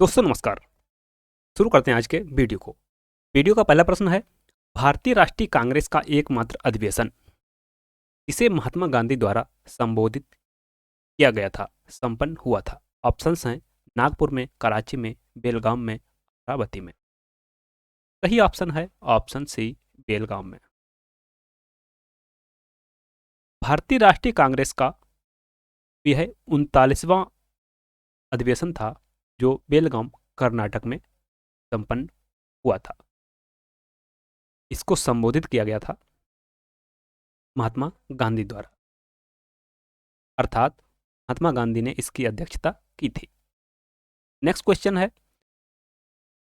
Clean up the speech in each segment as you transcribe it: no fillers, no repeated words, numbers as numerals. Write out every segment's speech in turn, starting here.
दोस्तों नमस्कार। शुरू करते हैं आज के वीडियो को। वीडियो का पहला प्रश्न है, भारतीय राष्ट्रीय कांग्रेस का एकमात्र अधिवेशन इसे महात्मा गांधी द्वारा संबोधित किया गया था, संपन्न हुआ था। ऑप्शंस हैं नागपुर में, कराची में, बेलगाम में, अमरावती में। सही ऑप्शन है ऑप्शन सी, बेलगाम में। भारतीय राष्ट्रीय कांग्रेस का यह 39वां अधिवेशन था जो बेलगाम कर्नाटक में संपन्न हुआ था। इसको संबोधित किया गया था महात्मा गांधी द्वारा, अर्थात महात्मा गांधी ने इसकी अध्यक्षता की थी। नेक्स्ट क्वेश्चन है,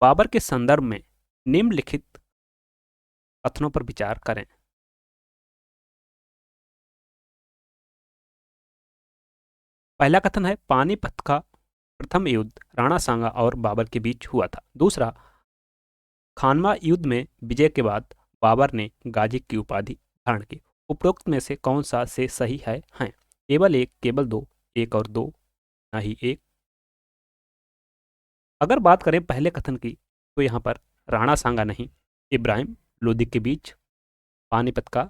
बाबर के संदर्भ में निम्नलिखित कथनों पर विचार करें। पहला कथन है, पानीपत का प्रथम युद्ध राणा सांगा और बाबर के बीच हुआ था। दूसरा, खानवा युद्ध में विजय के बाद बाबर ने गाजी की उपाधि धारण की। उपरोक्त में से कौन सा से सही है? हैं केवल एक, केवल दो, एक और दो, ना ही एक। अगर बात करें पहले कथन की तो यहाँ पर राणा सांगा नहीं, इब्राहिम लोदी के बीच पानीपत का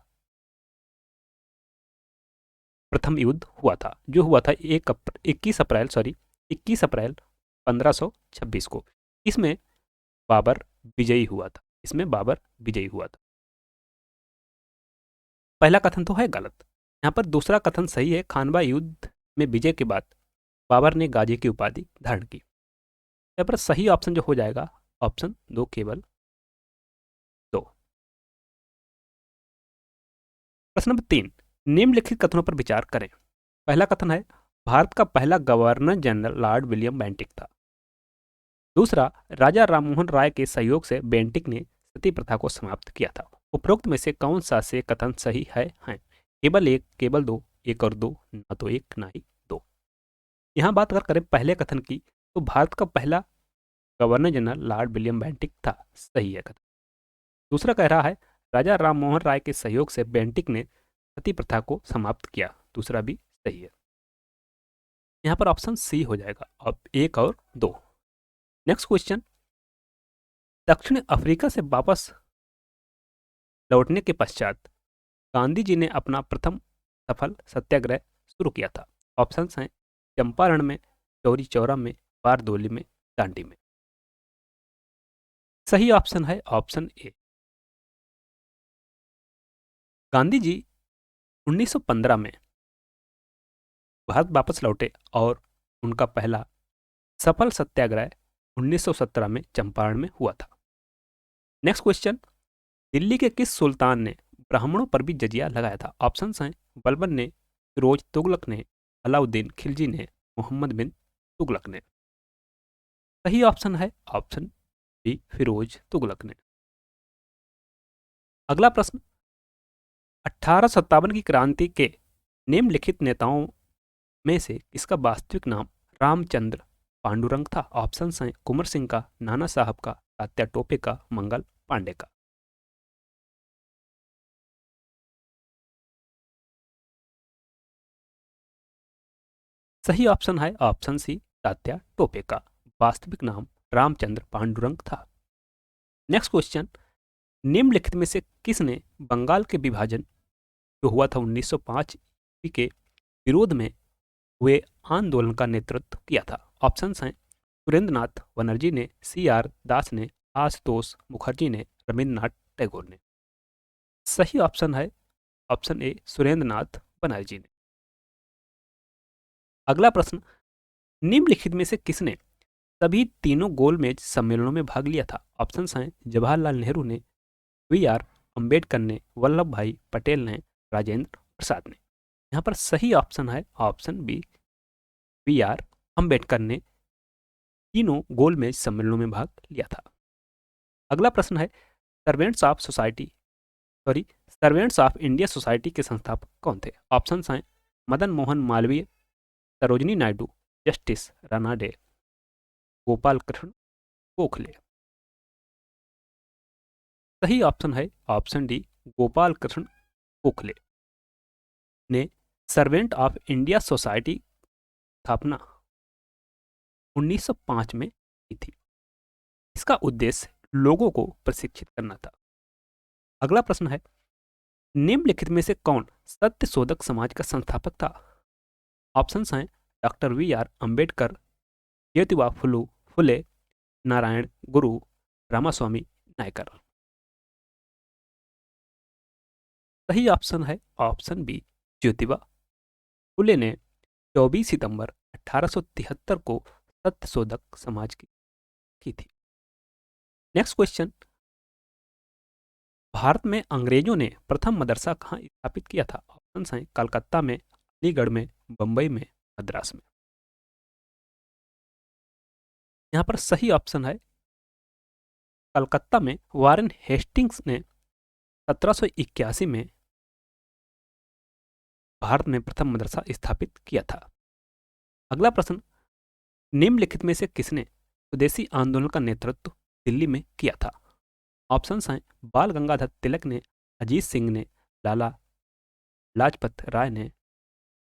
प्रथम युद्ध हुआ था, जो हुआ था 21 अप्रैल 1526 को। इसमें बाबर विजयी हुआ था। पहला कथन तो है गलत। यहाँ पर दूसरा कथन सही है। खानवा युद्ध में विजय के बाद बाबर ने गाजी की उपाधि धारण की। यहाँ पर सही ऑप्शन जो हो जाएगा ऑप्शन दो, केवल दो। प्रश्न नंबर 3, निम्नलिखित कथनों पर विचार करें। पहला कथन है, भारत का पहला governor general Lord William Bentinck था। दूसरा, राजा राममोहन राय के सहयोग से बेंटिक ने सती प्रथा को समाप्त किया था। उपरोक्त में से कौन सा से कथन सही है? हैं केवल एक, केवल दो, एक और दो, ना तो एक ना ही दो। यहाँ बात अगर करें पहले कथन की तो भारत का पहला governor general Lord William Bentinck था, सही है कथन। दूसरा कह रहा है, राजा राममोहन राय के सहयोग से बेंटिक ने सती प्रथा को समाप्त किया, दूसरा भी सही है। यहाँ पर ऑप्शन सी हो जाएगा, अब एक और दो। नेक्स्ट क्वेश्चन, दक्षिण अफ्रीका से वापस लौटने के पश्चात गांधी जी ने अपना प्रथम सफल सत्याग्रह शुरू किया था। ऑप्शंस हैं चंपारण में, चौरी चौरा में, बारदोली में, दांडी में। सही ऑप्शन है ऑप्शन ए। गांधी जी 1915 में भारत वापस लौटे और उनका पहला सफल सत्याग्रह 1917 में चंपारण में हुआ था। नेक्स्ट क्वेश्चन, दिल्ली के किस सुल्तान ने ब्राह्मणों पर भी जजिया लगाया था? ऑप्शंस हैं बलबन ने, फिरोज तुगलक ने, अलाउद्दीन खिलजी ने, मोहम्मद बिन तुगलक ने। सही ऑप्शन है ऑप्शन बी, फिरोज तुगलक ने। अगला प्रश्न, 1857 की क्रांति के निम्नलिखित नेताओं में से किसका वास्तविक नाम रामचंद्र पांडुरंग था? ऑप्शंस हैं कुंवर सिंह का, नाना साहब का, तात्या टोपे का, मंगल पांडे का। सही ऑप्शन है ऑप्शन सी, तात्या टोपे का। वास्तविक नाम रामचंद्र पांडुरंग था। नेक्स्ट क्वेश्चन, निम्नलिखित में से किसने बंगाल के विभाजन जो हुआ था 1905 ईस्वी के विरोध में हुए आंदोलन का नेतृत्व किया था? ऑप्शंस हैं सुरेंद्रनाथ बनर्जी ने, CR दास ने, आशुतोष मुखर्जी ने, रविन्द्रनाथ टैगोर ने। सही ऑप्शन है ऑप्शन ए, सुरेंद्रनाथ बनर्जी ने। अगला प्रश्न, निम्नलिखित में से किसने सभी तीनों गोलमेज सम्मेलनों में भाग लिया था? ऑप्शंस हैं जवाहरलाल नेहरू ने, VR अंबेडकर ने, वल्लभ भाई पटेल ने, राजेंद्र प्रसाद ने। यहाँ पर सही ऑप्शन है ऑप्शन बी, VR अंबेडकर ने तीनों गोलमेज सम्मेलनों में भाग लिया था। अगला प्रश्न है, सर्वेंट्स ऑफ इंडिया सोसाइटी के संस्थापक कौन थे? ऑप्शंस हैं मदन मोहन मालवीय, सरोजनी नायडू, जस्टिस रानाडे, गोपाल कृष्ण गोखले। सही ऑप्शन है ऑप्शन डी, गोपाल कृष्ण गोखले ने सर्वेंट ऑफ इंडिया सोसाइटी स्थापना 1905 में की थी। इसका उद्देश्य लोगों को प्रशिक्षित करना था। अगला प्रश्न है, निम्नलिखित में से कौन सत्य शोधक समाज का संस्थापक था? ऑप्शंस हैं डॉक्टर वी.आर. अंबेडकर, ज्योतिबा फुले, नारायण गुरु, रामास्वामी नायकर। सही ऑप्शन है ऑप्शन बी, ज्योतिबा फुले ने 24 सितंबर 1873 को सत्य शोधक समाज की थी। नेक्स्ट क्वेश्चन, भारत में अंग्रेजों ने प्रथम मदरसा कहाँ स्थापित किया था? ऑप्शंस हैं कलकत्ता में, अलीगढ़ में, बंबई में, मद्रास में। यहाँ पर सही ऑप्शन है कलकत्ता में। वारेन हेस्टिंग्स ने 1781 में भारत में प्रथम मदरसा स्थापित किया था। अगला प्रश्न, निम्नलिखित में से किसने स्वदेशी आंदोलन का नेतृत्व दिल्ली में किया था? ऑप्शंस हैं बाल गंगाधर तिलक ने, अजीत सिंह ने, लाला लाजपत राय ने,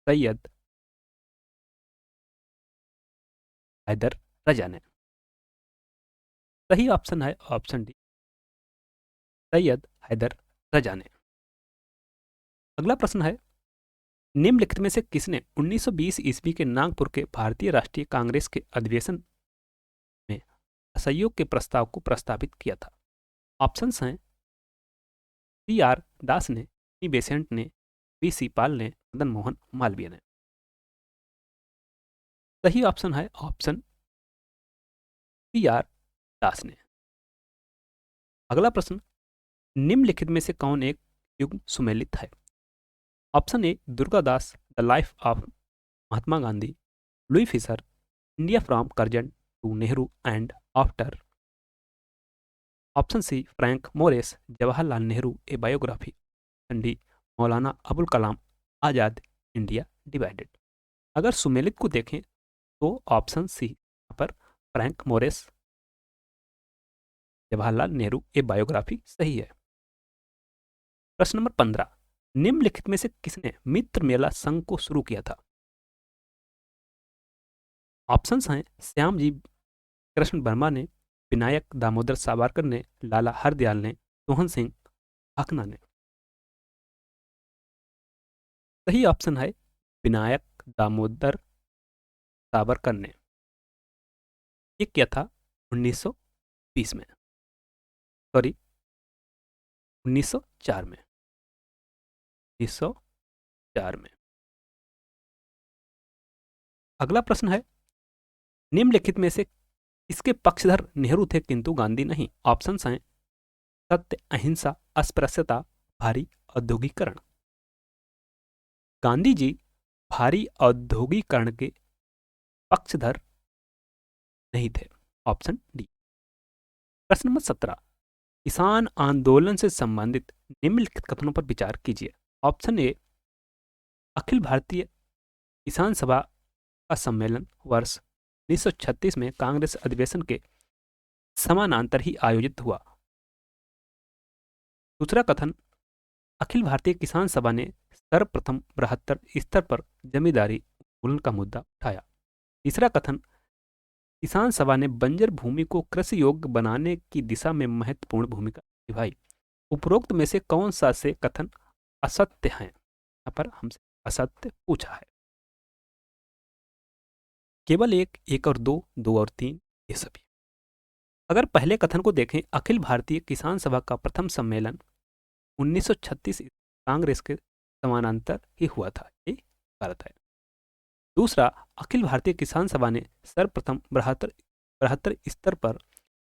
सैयद हैदर रजा ने। सही ऑप्शन है ऑप्शन डी, सैयद हैदर रजा ने। अगला प्रश्न है, निम्नलिखित में से किसने 1920 ईस्वी के नागपुर के भारतीय राष्ट्रीय कांग्रेस के अधिवेशन में असहयोग के प्रस्ताव को प्रस्तावित किया था? ऑप्शंस हैं सी.आर. दास ने, टी बेसेंट ने, वी.सी. पाल ने, मदन मोहन मालवीय ने। सही ऑप्शन है ऑप्शन सी.आर. दास ने। अगला प्रश्न, निम्नलिखित में से कौन एक युग्म सुमेलित है? Option A Durgadas, the life of Mahatma Gandhi, Louis Fischer, India from Curzon to Nehru and after. Option C Frank Moraes, Jawaharlal Nehru a biography. Option D Maulana Abul Kalam Azad, India divided. अगर सुमेलित को देखें तो ऑप्शन सी यहाँ पर फ्रैंक मोरेस, जवाहरलाल नेहरू ए बायोग्राफी सही है। प्रश्न नंबर 15, निम्नलिखित में से किसने मित्र मेला संघ को शुरू किया था? ऑप्शंस हैं श्यामजी कृष्ण वर्मा ने, विनायक दामोदर सावरकर ने, लाला हरदयाल ने, सोहन सिंह भाखना ने। सही ऑप्शन है विनायक दामोदर सावरकर ने। ये किया था 1920 में, सॉरी 1904 में, 1904 में। अगला प्रश्न है, निम्नलिखित में से इसके पक्षधर नेहरू थे किंतु गांधी नहीं? ऑप्शंस हैं सत्य, अहिंसा, अस्पृश्यता, भारी औद्योगिकरण। गांधी जी भारी औद्योगिकरण के पक्षधर नहीं थे। Option D. प्रश्न नंबर 17, किसान आंदोलन से संबंधित निम्नलिखित कथनों पर विचार कीजिए। ऑप्शन ए अखिल भारतीय किसान सभा का सम्मेलन वर्ष 1936 में कांग्रेस अधिवेशन के समानांतर ही आयोजित हुआ। दूसरा कथन, अखिल भारतीय किसान सभा ने सर्वप्रथम बृहत्तर स्तर पर जमींदारी उन्मूलन का मुद्दा उठाया। तीसरा कथन, किसान सभा ने बंजर भूमि को कृषि योग्य बनाने की दिशा में महत्वपूर्ण भूमिका निभाई। उपरोक्त में से कौन सा से कथन असत्य है? यहाँ पर हमसे असत्य पूछा है। केवल एक और दो, दो और तीन, ये सभी। अगर पहले कथन को देखें, अखिल भारतीय किसान सभा का प्रथम सम्मेलन 1936 कांग्रेस के समानांतर ही हुआ था, ये गलत है। दूसरा, अखिल भारतीय किसान सभा ने सर्वप्रथम बृहत्तर स्तर पर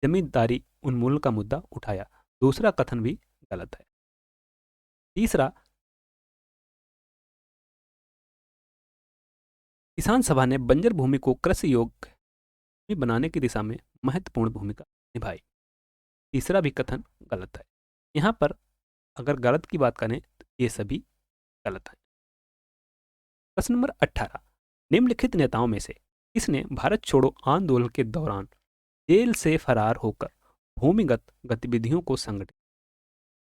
जमींदारी उन्मूलन का मुद्दा उठाया। दूसरा कथन भी गलत है। तीसरा, किसान सभा ने बंजर भूमि को कृषि योग्य बनाने की दिशा में महत्वपूर्ण भूमिका निभाई। तीसरा भी कथन गलत है। यहाँ पर अगर गलत की बात करें तो ये सभी गलत है। प्रश्न नंबर 18, निम्नलिखित नेताओं में से किसने भारत छोड़ो आंदोलन के दौरान जेल से फरार होकर भूमिगत गतिविधियों को संगठित?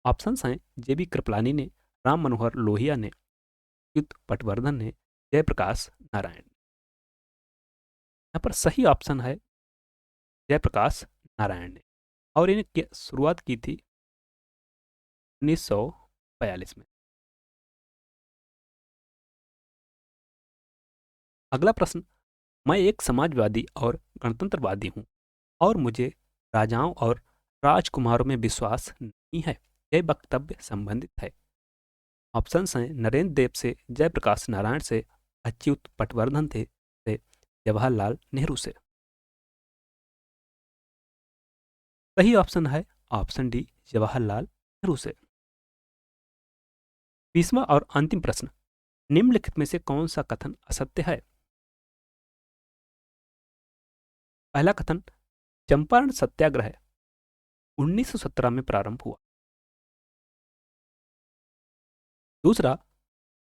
ऑप्शंस हैं जेबी कृपलानी ने, राम मनोहर लोहिया ने, युद्ध पटवर्धन ने, जयप्रकाश नारायण। यहाँ पर सही ऑप्शन है जयप्रकाश नारायण ने, और इन्हें शुरुआत की थी 1942 में। अगला प्रश्न, मैं एक समाजवादी और गणतंत्रवादी हूँ और मुझे राजाओं और राजकुमारों में विश्वास नहीं है। यह वक्तव्य संबंधित है। ऑप्शंस हैं नरेंद्र देव से, जयप्रकाश नारायण से, अच्युत पटवर्धन थे से, जवाहरलाल नेहरू से। सही ऑप्शन है ऑप्शन डी, जवाहरलाल नेहरू से। 20वां और अंतिम प्रश्न, निम्नलिखित में से कौन सा कथन असत्य है? पहला कथन, चंपारण सत्याग्रह 1917 में प्रारंभ हुआ। दूसरा,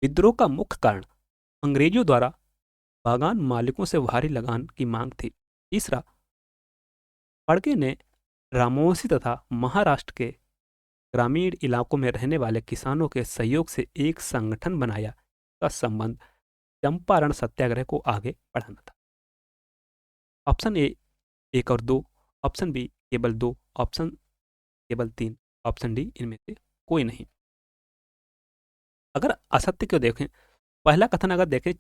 विद्रोह का मुख्य कारण अंग्रेजों द्वारा बागान मालिकों से भारी लगान की मांग थी। तीसरा, फड़के ने रामोसी तथा महाराष्ट्र के ग्रामीण इलाकों में रहने वाले किसानों के सहयोग से एक संगठन बनाया का संबंध चंपारण सत्याग्रह को आगे बढ़ाना था। ऑप्शन ए 1 और 2, ऑप्शन बी केवल 2, ऑप्शन केवल 3, ऑप्शन डी इनमें से कोई नहीं। अगर असत्य को देखें, पहला कथन अगर देखें,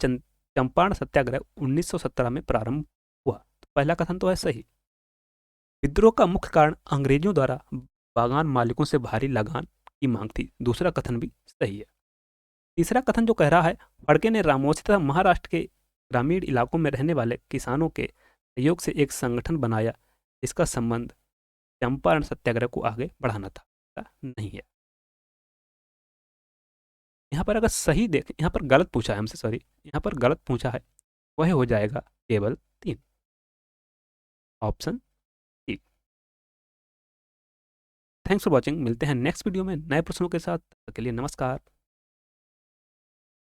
चंपारण सत्याग्रह 1917 में प्रारंभ हुआ, तो पहला कथन तो है सही। विद्रोह का मुख्य कारण अंग्रेजों द्वारा बागान मालिकों से भारी लगान की मांग थी, दूसरा कथन भी सही है। तीसरा कथन जो कह रहा है, फड़के ने रामोसी तथा महाराष्ट्र के ग्रामीण इलाकों में रहने वाले किसानों के सहयोग से एक संगठन बनाया, इसका संबंध चंपारण सत्याग्रह को आगे बढ़ाना था, ऐसा नहीं है। यहाँ पर अगर सही देखें, यहाँ पर गलत पूछा है हमसे, सॉरी, यहाँ पर गलत पूछा है, वह हो जाएगा केवल 3, option C. Thanks for watching, मिलते हैं नेक्स्ट वीडियो में नए प्रश्नों के साथ। तब तक के लिए नमस्कार।